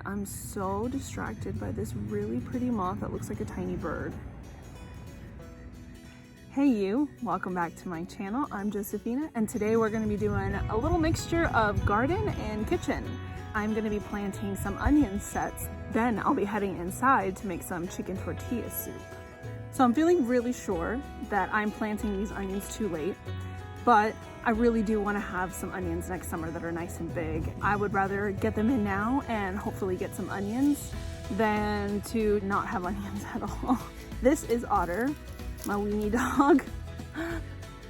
I'm so distracted by this really pretty moth that looks like a tiny bird. Hey you, welcome back to my channel. I'm Josephina, and today we're gonna be doing a little mixture of garden and kitchen. I'm gonna be planting some onion sets, then I'll be heading inside to make some chicken tortilla soup. So I'm feeling really sure that I'm planting these onions too late, but I really do want to have some onions next summer that are nice and big. I would rather get them in now and hopefully get some onions than to not have onions at all. This is Otter, my weenie dog.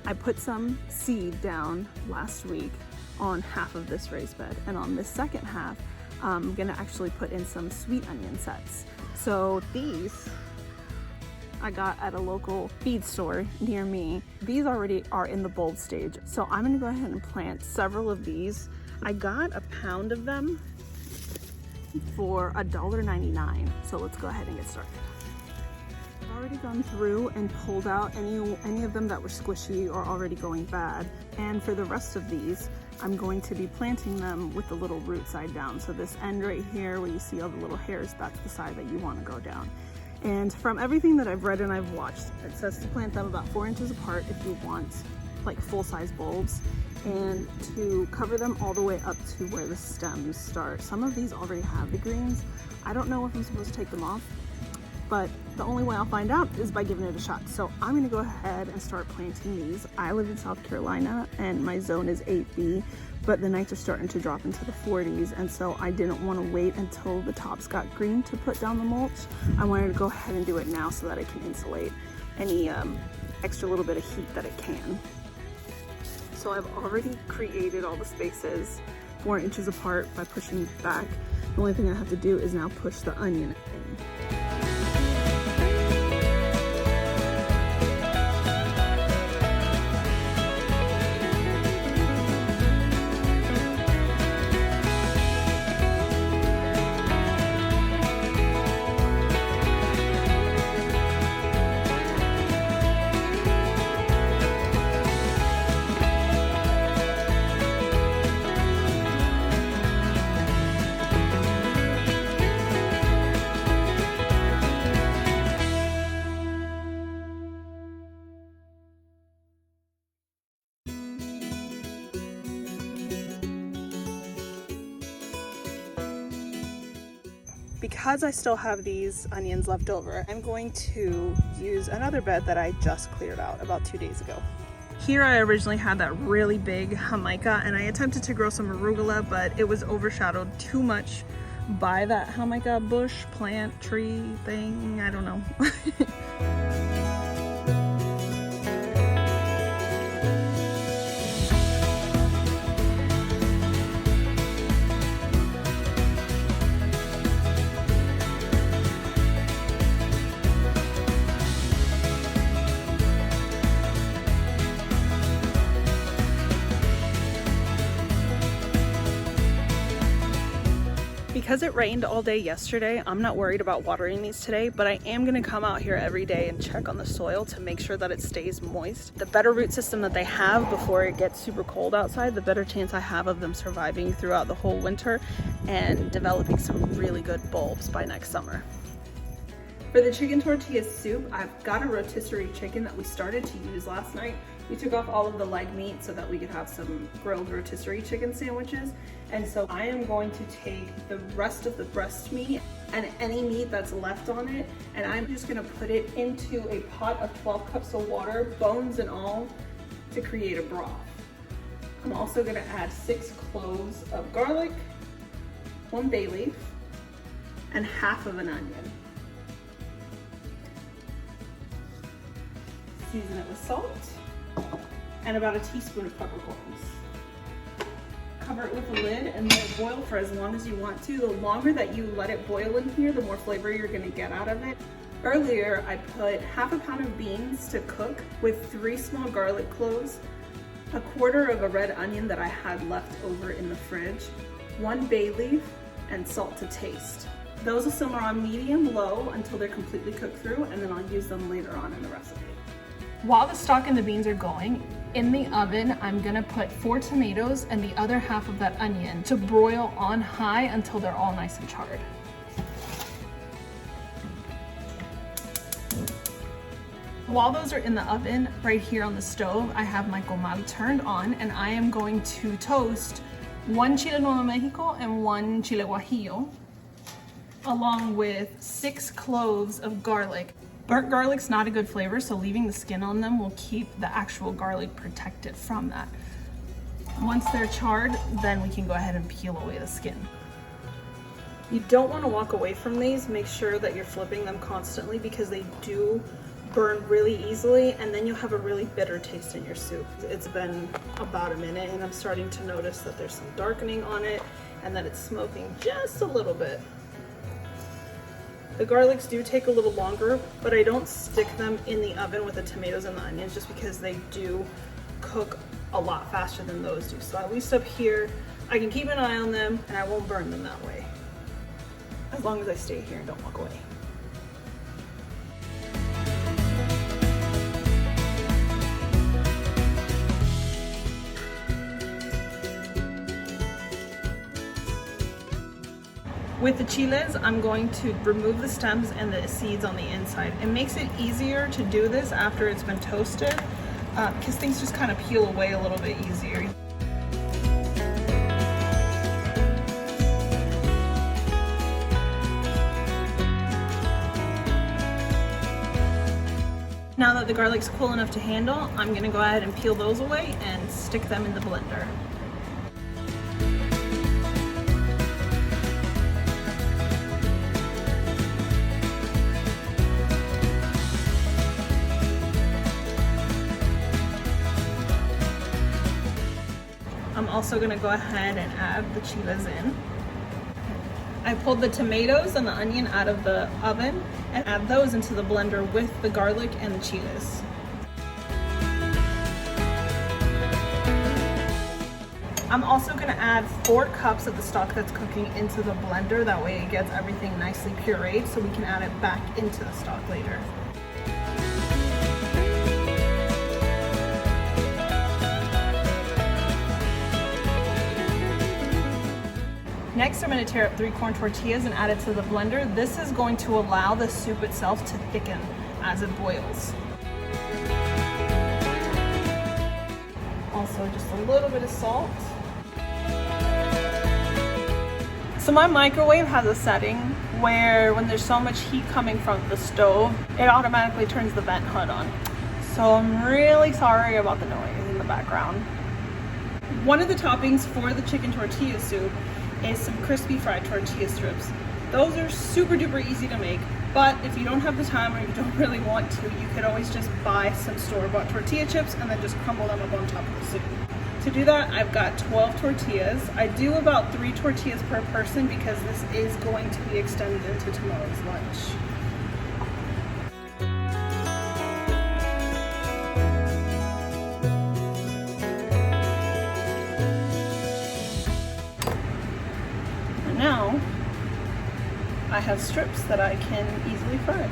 I put some seed down last week on half of this raised bed, and on this second half, I'm gonna actually put in some sweet onion sets. So these I got at a local feed store near me. These already are in the bulb stage, so I'm gonna go ahead and plant several of these. I got a pound of them for $1.99, so let's go ahead and get started. I've already gone through and pulled out any of them that were squishy or already going bad, and for the rest of these I'm going to be planting them with the little root side down. So this end right here where you see all the little hairs, that's the side that you want to go down. And from everything that I've read and I've watched, it says to plant them about 4 inches apart if you want like full-size bulbs, and to cover them all the way up to where the stems start. Some of these already have the greens. I don't know if I'm supposed to take them off, but the only way I'll find out is by giving it a shot. So I'm gonna go ahead and start planting these. I live in South Carolina and my zone is 8B, but the nights are starting to drop into the 40s, and so I didn't want to wait until the tops got green to put down the mulch. I wanted to go ahead and do it now so that I can insulate any extra little bit of heat that it can. So I've already created all the spaces 4 inches apart by pushing back. The only thing I have to do is now push the onion in. Because I still have these onions left over, I'm going to use another bed that I just cleared out about 2 days ago. Here I originally had that really big jamaica, and I attempted to grow some arugula, but it was overshadowed too much by that jamaica bush, plant, tree thing, I don't know. Because it rained all day yesterday, I'm not worried about watering these today, but I am gonna come out here every day and check on the soil to make sure that it stays moist. The better root system that they have before it gets super cold outside, the better chance I have of them surviving throughout the whole winter and developing some really good bulbs by next summer. For the chicken tortilla soup, I've got a rotisserie chicken that we started to use last night. We took off all of the leg meat so that we could have some grilled rotisserie chicken sandwiches. And so I am going to take the rest of the breast meat and any meat that's left on it, and I'm just gonna put it into a pot of 12 cups of water, bones and all, to create a broth. I'm also gonna add 6 cloves of garlic, 1 bay leaf, and half of an onion. Season it with salt and about a teaspoon of peppercorns. Cover it with a lid and let it boil for as long as you want to. The longer that you let it boil in here, the more flavor you're gonna get out of it. Earlier, I put half a pound of beans to cook with 3 small garlic cloves, a quarter of a red onion that I had left over in the fridge, 1 bay leaf, and salt to taste. Those will simmer on medium-low until they're completely cooked through, and then I'll use them later on in the recipe. While the stock and the beans are going, in the oven, I'm gonna put 4 tomatoes and the other half of that onion to broil on high until they're all nice and charred. While those are in the oven, right here on the stove, I have my comal turned on, and I am going to toast 1 chile nuevo Mexico and 1 chile guajillo, along with 6 cloves of garlic. Burnt garlic's not a good flavor, so leaving the skin on them will keep the actual garlic protected from that. Once they're charred, then we can go ahead and peel away the skin. You don't want to walk away from these. Make sure that you're flipping them constantly because they do burn really easily, and then you'll have a really bitter taste in your soup. It's been about a minute and I'm starting to notice that there's some darkening on it and that it's smoking just a little bit. The garlics do take a little longer, but I don't stick them in the oven with the tomatoes and the onions just because they do cook a lot faster than those do. So at least up here, I can keep an eye on them and I won't burn them that way, as long as I stay here and don't walk away. With the chiles, I'm going to remove the stems and the seeds on the inside. It makes it easier to do this after it's been toasted because things just kind of peel away a little bit easier. Now that the garlic's cool enough to handle, I'm gonna go ahead and peel those away and stick them in the blender. I'm also gonna go ahead and add the chiles in. I pulled the tomatoes and the onion out of the oven and add those into the blender with the garlic and the chiles. I'm also gonna add 4 cups of the stock that's cooking into the blender. That way it gets everything nicely pureed so we can add it back into the stock later. Next, I'm going to tear up 3 corn tortillas and add it to the blender. This is going to allow the soup itself to thicken as it boils. Also, just a little bit of salt. So my microwave has a setting where when there's so much heat coming from the stove, it automatically turns the vent hood on. So I'm really sorry about the noise in the background. One of the toppings for the chicken tortilla soup is some crispy fried tortilla strips. Those are super duper easy to make, but if you don't have the time or you don't really want to, you could always just buy some store-bought tortilla chips and then just crumble them up on top of the soup. To do that, I've got 12 tortillas. I do about 3 tortillas per person because this is going to be extended into tomorrow's lunch. Now, I have strips that I can easily fry.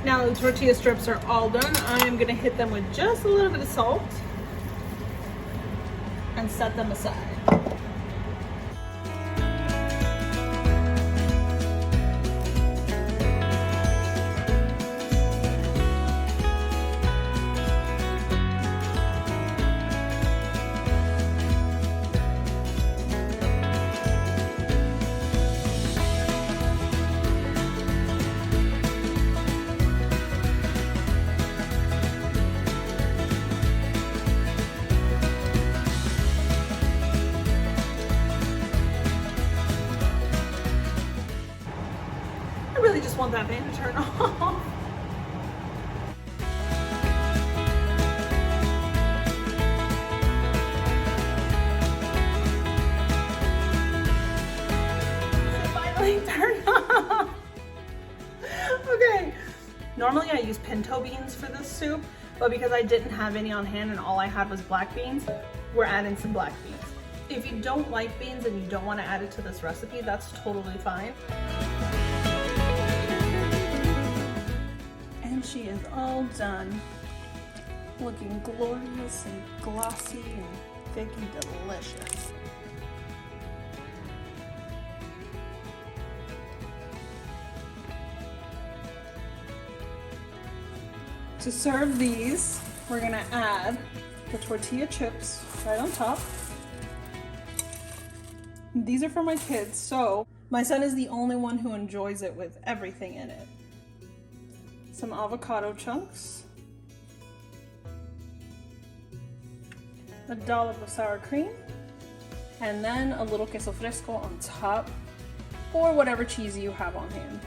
Now the tortilla strips are all done, I am going to hit them with just a little bit of salt and set them aside. I really just want that fan to turn off. It finally turned off. Okay, Normally I use pinto beans for this soup, but because I didn't have any on hand and all I had was black beans, we're adding some black beans. If you don't like beans and you don't want to add it to this recipe, that's totally fine. And she is all done. Looking glorious and glossy and thick and delicious. To serve these, we're gonna add the tortilla chips right on top. These are for my kids, so my son is the only one who enjoys it with everything in it. Some avocado chunks. A dollop of sour cream. And then a little queso fresco on top, or whatever cheese you have on hand.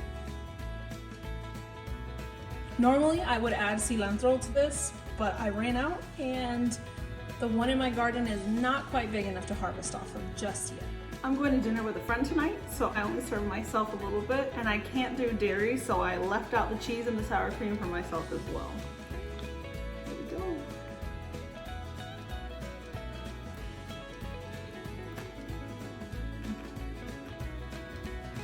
Normally I would add cilantro to this, but I ran out and the one in my garden is not quite big enough to harvest off of just yet. I'm going to dinner with a friend tonight, so I only serve myself a little bit, and I can't do dairy, so I left out the cheese and the sour cream for myself as well. There we go.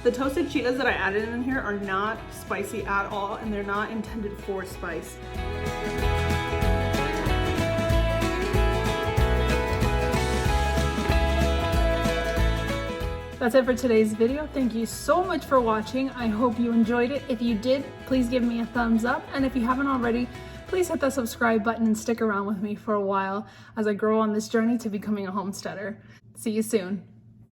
The toasted Cheetos that I added in here are not spicy at all, and they're not intended for spice. That's it for today's video. Thank you so much for watching. I hope you enjoyed it. If you did, please give me a thumbs up. And if you haven't already, please hit the subscribe button and stick around with me for a while as I grow on this journey to becoming a homesteader. See you soon.